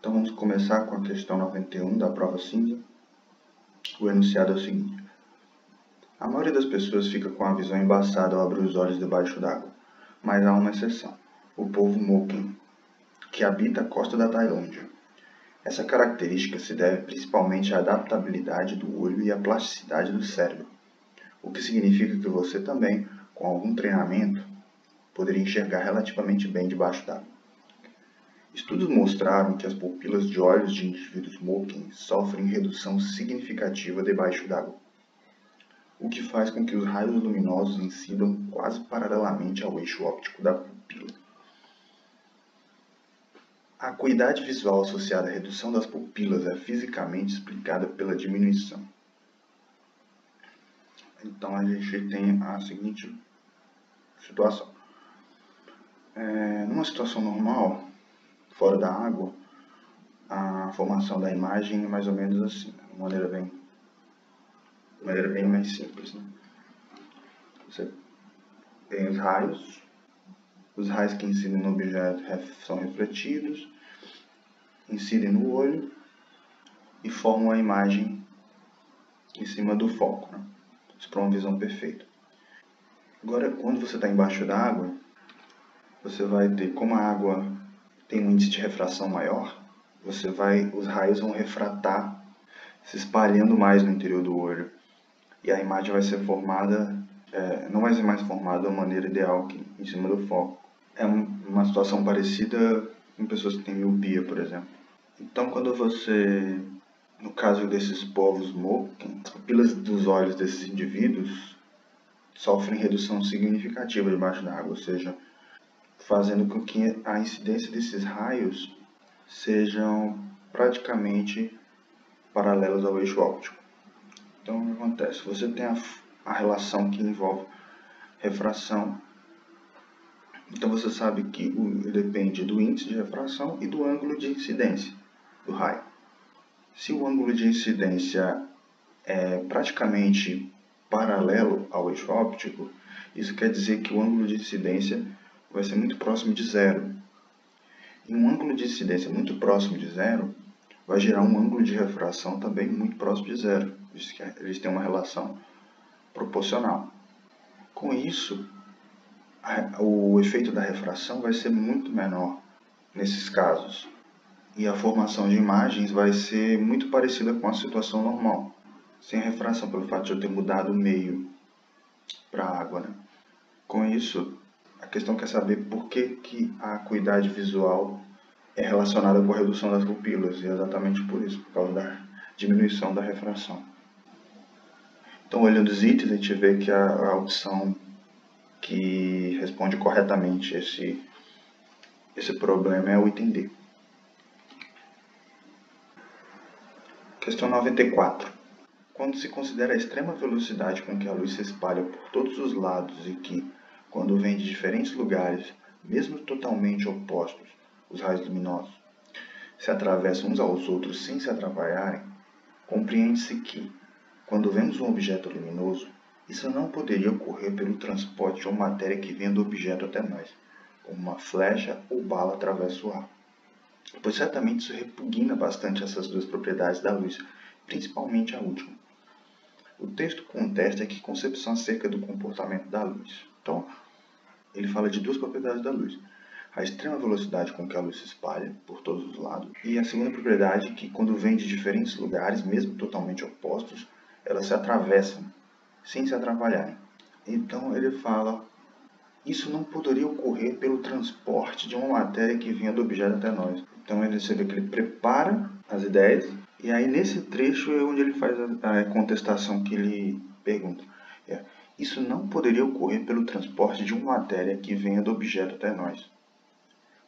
Então vamos começar com a questão 91 da prova cinza. O enunciado é o seguinte: a maioria das pessoas fica com a visão embaçada ao abrir os olhos debaixo d'água, mas há uma exceção, o povo Moken, que habita a costa da Tailândia. Essa característica se deve principalmente à adaptabilidade do olho e à plasticidade do cérebro, o que significa que você também, com algum treinamento, poderia enxergar relativamente bem debaixo d'água. Estudos mostraram que as pupilas de olhos de indivíduos Moken sofrem redução significativa debaixo d'água, o que faz com que os raios luminosos incidam quase paralelamente ao eixo óptico da pupila. A acuidade visual associada à redução das pupilas é fisicamente explicada pela diminuição. Então a gente tem a seguinte situação. Numa situação normal, fora da água, a formação da imagem é mais ou menos assim, de maneira bem mais simples. Você tem os raios que incidem no objeto são refletidos, incidem no olho e formam a imagem em cima do foco, Isso para uma visão perfeita. Agora, quando você está embaixo da água, você vai ter, como a água tem um índice de refração maior, os raios vão refratar, se espalhando mais no interior do olho. E a imagem vai ser formada, não vai ser mais formada da maneira ideal que em cima do foco. É uma situação parecida com pessoas que têm miopia, por exemplo. Então, quando você, no caso desses povos Moken, as pupilas dos olhos desses indivíduos sofrem redução significativa debaixo da água, ou seja, fazendo com que a incidência desses raios sejam praticamente paralelos ao eixo óptico. Então, o que acontece? Você tem a relação que envolve refração. Então, você sabe que depende do índice de refração e do ângulo de incidência do raio. Se o ângulo de incidência é praticamente paralelo ao eixo óptico, isso quer dizer que o ângulo de incidência vai ser muito próximo de zero. E um ângulo de incidência muito próximo de zero vai gerar um ângulo de refração também muito próximo de zero. Eles têm uma relação proporcional. Com isso, o efeito da refração vai ser muito menor nesses casos. E a formação de imagens vai ser muito parecida com a situação normal, sem a refração, pelo fato de eu ter mudado o meio para a água. Com isso, a questão quer saber por que a acuidade visual é relacionada com a redução das pupilas, e é exatamente por isso, por causa da diminuição da refração. Então, olhando os itens, a gente vê que a opção que responde corretamente esse problema é o item D. Questão 94. Quando se considera a extrema velocidade com que a luz se espalha por todos os lados e que, quando vem de diferentes lugares, mesmo totalmente opostos, os raios luminosos se atravessam uns aos outros sem se atrapalharem, compreende-se que, quando vemos um objeto luminoso, isso não poderia ocorrer pelo transporte de uma matéria que vem do objeto até nós, como uma flecha ou bala atravessa o ar. Pois certamente isso repugna bastante essas duas propriedades da luz, principalmente a última. O texto contesta que concepção acerca do comportamento da luz. Então, ele fala de duas propriedades da luz: a extrema velocidade com que a luz se espalha por todos os lados, e a segunda propriedade que, quando vem de diferentes lugares, mesmo totalmente opostos, elas se atravessam sem se atrapalharem. Então ele fala: isso não poderia ocorrer pelo transporte de uma matéria que vinha do objeto até nós. Então você vê que ele prepara as ideias, e aí nesse trecho é onde ele faz a contestação que ele pergunta. Isso não poderia ocorrer pelo transporte de uma matéria que venha do objeto até nós,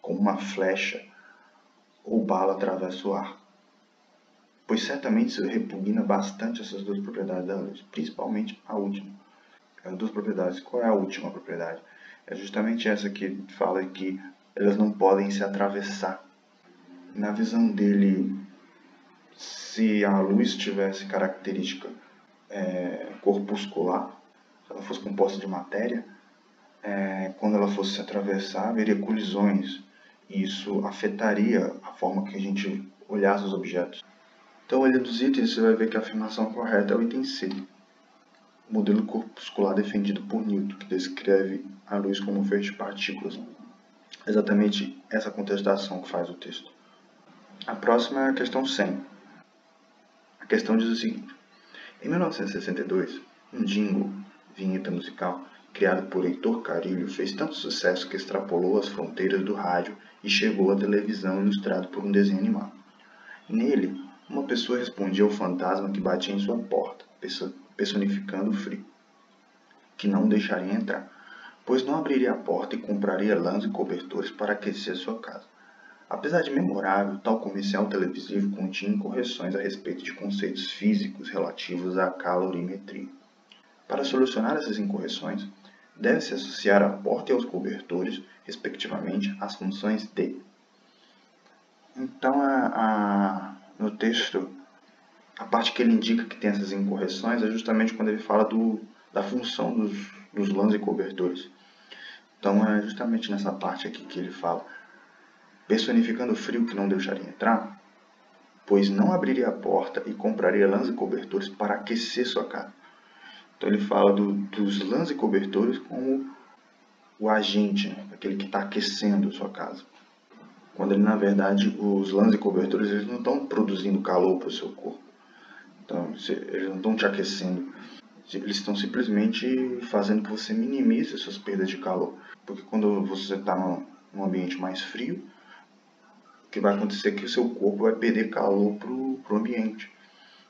como uma flecha ou bala atravessa o ar. Pois certamente isso repugna bastante essas duas propriedades da luz, principalmente a última. As duas propriedades. Qual é a última propriedade? É justamente essa que fala que elas não podem se atravessar. Na visão dele, se a luz tivesse característica corpuscular, se ela fosse composta de matéria, quando ela fosse se atravessar, haveria colisões e isso afetaria a forma que a gente olhasse os objetos. Então, olhando os itens, você vai ver que a afirmação correta é o item C, o modelo corpuscular defendido por Newton, que descreve a luz como um feixe de partículas. Exatamente essa contestação que faz o texto. A próxima é a questão 100. A questão diz o seguinte: em 1962, um jingle, vinheta musical, criado por Heitor Carilho, fez tanto sucesso que extrapolou as fronteiras do rádio e chegou à televisão ilustrado por um desenho animado. Nele, uma pessoa respondia ao fantasma que batia em sua porta, personificando o frio, que não deixaria entrar, pois não abriria a porta e compraria lãs e cobertores para aquecer sua casa. Apesar de memorável, tal comercial televisivo continha incorreções a respeito de conceitos físicos relativos à calorimetria. Para solucionar essas incorreções, deve-se associar à porta e aos cobertores, respectivamente, as funções de. Então, no texto, a parte que ele indica que tem essas incorreções é justamente quando ele fala da função dos lãs e cobertores. Então, é justamente nessa parte aqui que ele fala: personificando o frio que não deixaria entrar, pois não abriria a porta e compraria lãs e cobertores para aquecer sua casa. Então ele fala dos lãs e cobertores como o agente, né? Aquele que está aquecendo sua casa. Quando ele, na verdade, os lãs e cobertores eles não estão produzindo calor para o seu corpo. Então, eles não estão te aquecendo. Eles estão simplesmente fazendo que você minimize suas perdas de calor. Porque quando você está num ambiente mais frio, o que vai acontecer é que o seu corpo vai perder calor para o ambiente.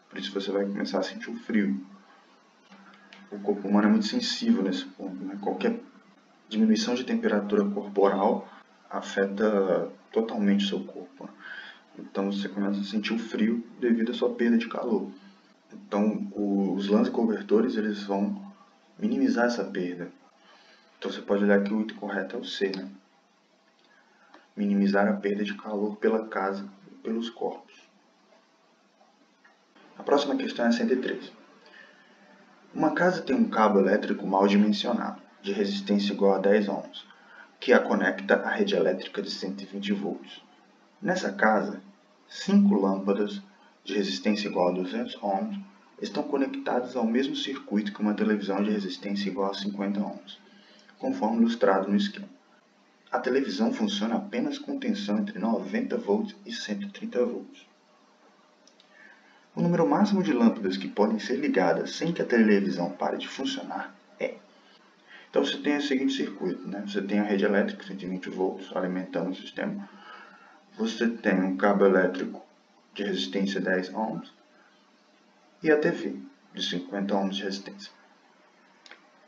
Por isso você vai começar a sentir o frio. O corpo humano é muito sensível nesse ponto, né? Qualquer diminuição de temperatura corporal afeta totalmente o seu corpo. Então você começa a sentir o frio devido à sua perda de calor. Então os lãs e cobertores eles vão minimizar essa perda. Então você pode olhar que o item correto é o C, né? Minimizar a perda de calor pela casa e pelos corpos. A próxima questão é a 103. Uma casa tem um cabo elétrico mal dimensionado, de resistência igual a 10 ohms, que a conecta à rede elétrica de 120 volts. Nessa casa, 5 lâmpadas de resistência igual a 200 ohms estão conectadas ao mesmo circuito que uma televisão de resistência igual a 50 ohms, conforme ilustrado no esquema. A televisão funciona apenas com tensão entre 90 volts e 130 volts. O número máximo de lâmpadas que podem ser ligadas sem que a televisão pare de funcionar é. Então você tem o seguinte circuito, né? Você tem a rede elétrica 120 volts alimentando o sistema. Você tem um cabo elétrico de resistência 10 ohms e a TV de 50 ohms de resistência.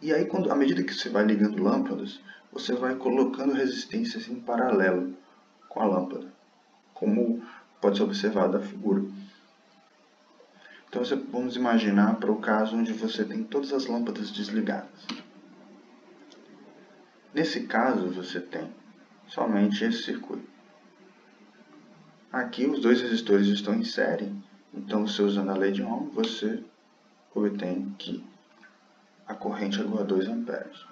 E aí, à medida que você vai ligando lâmpadas, você vai colocando resistências em paralelo com a lâmpada, como pode ser observado da figura. Então vamos imaginar para o caso onde você tem todas as lâmpadas desligadas. Nesse caso você tem somente esse circuito. Aqui os dois resistores estão em série, então você usando a lei de Ohm, você obtém que a corrente é igual a 2 amperes.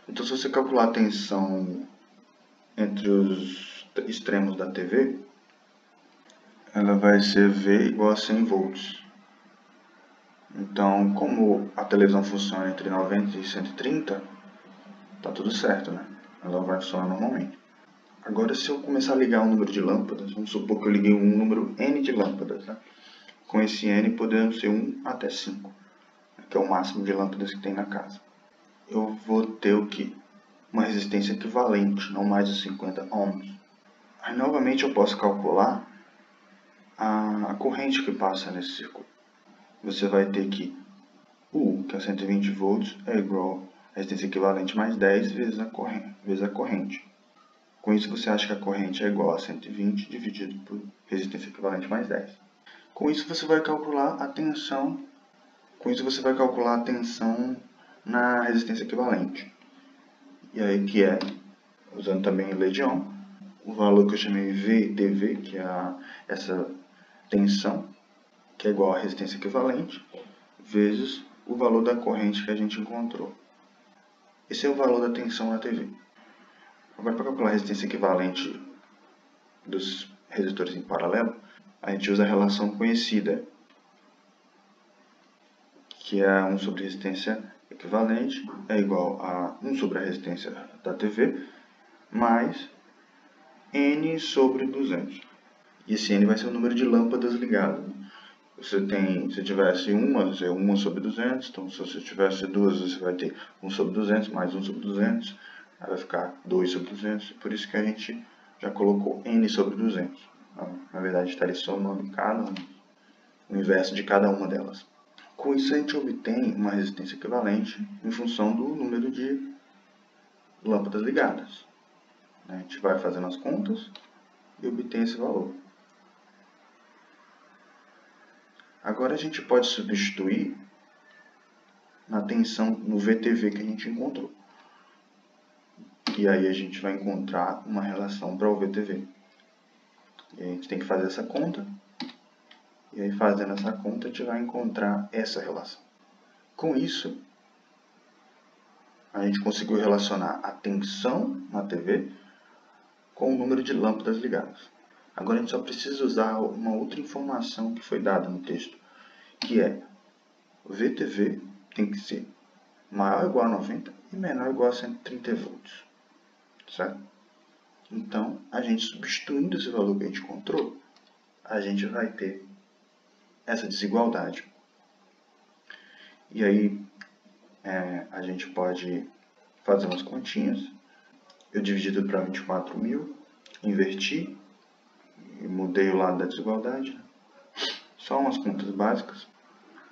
Então se você calcular a tensão entre os extremos da TV, ela vai ser V igual a 100 volts. Então, como a televisão funciona entre 90 e 130, tá tudo certo, né? Ela vai funcionar normalmente. Agora, se eu começar a ligar um número de lâmpadas, vamos supor que eu liguei um número N de lâmpadas, né? Com esse N podendo ser 1 até 5, que é o máximo de lâmpadas que tem na casa. Eu vou ter o quê? Uma resistência equivalente, não mais de 50 ohms. Aí, novamente, eu posso calcular a corrente que passa nesse circuito. Você vai ter que U, que é 120 volts, é igual a resistência equivalente mais 10 vezes a corrente. Com isso, você acha que a corrente é igual a 120 dividido por resistência equivalente mais 10. Com isso, você vai calcular a tensão. Na resistência equivalente. E aí, que é, usando também a lei de Ohm, o valor que eu chamei VTV, que é essa tensão, que é igual a resistência equivalente, vezes o valor da corrente que a gente encontrou. Esse é o valor da tensão na TV. Agora, para calcular a resistência equivalente dos resistores em paralelo, a gente usa a relação conhecida, que é 1 sobre resistência equivalente é igual a 1 sobre a resistência da TV mais N sobre 200. E esse N vai ser o número de lâmpadas ligadas. Se tivesse uma, vai ser 1 sobre 200. Então, se você tivesse duas, você vai ter 1 sobre 200 mais 1 sobre 200. Aí vai ficar 2 sobre 200. Por isso que a gente já colocou N sobre 200. Então, na verdade, estaria somando o inverso de cada uma delas. Com isso, a gente obtém uma resistência equivalente em função do número de lâmpadas ligadas. A gente vai fazendo as contas e obtém esse valor. Agora a gente pode substituir na tensão no VTV que a gente encontrou. E aí a gente vai encontrar uma relação para o VTV. E a gente tem que fazer essa conta. E aí fazendo essa conta a gente vai encontrar essa relação. Com isso, a gente conseguiu relacionar a tensão na TV com o número de lâmpadas ligadas. Agora a gente só precisa usar uma outra informação que foi dada no texto, que é o VTV tem que ser maior ou igual a 90 e menor ou igual a 130 volts. Certo? Então, a gente substituindo esse valor que a gente encontrou, a gente vai ter essa desigualdade. E aí, a gente pode fazer umas continhas. Eu dividi tudo para 24.000, inverti e mudei o lado da desigualdade. Só umas contas básicas.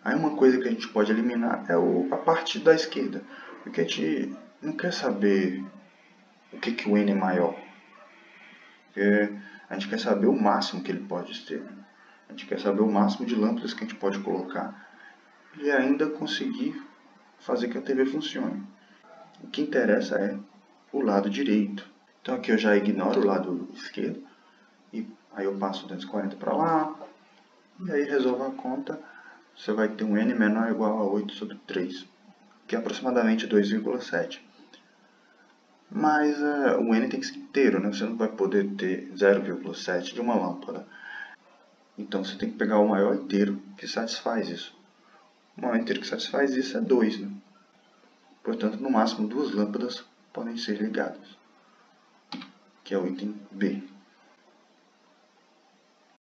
Aí uma coisa que a gente pode eliminar é a parte da esquerda, porque a gente não quer saber o que o N é maior. Porque a gente quer saber o máximo que ele pode ser. A gente quer saber o máximo de lâmpadas que a gente pode colocar e ainda conseguir fazer que a TV funcione. O que interessa é o lado direito. Então aqui eu já ignoro o lado esquerdo e aí eu passo 240 para lá e aí resolvo a conta. Você vai ter um N menor ou igual a 8 sobre 3, que é aproximadamente 2,7. Mas o N tem que ser inteiro, né? Você não vai poder ter 0,7 de uma lâmpada. Então você tem que pegar o maior inteiro que satisfaz isso. O maior inteiro que satisfaz isso é 2. Né? Portanto, no máximo 2 lâmpadas podem ser ligadas, que é o item B.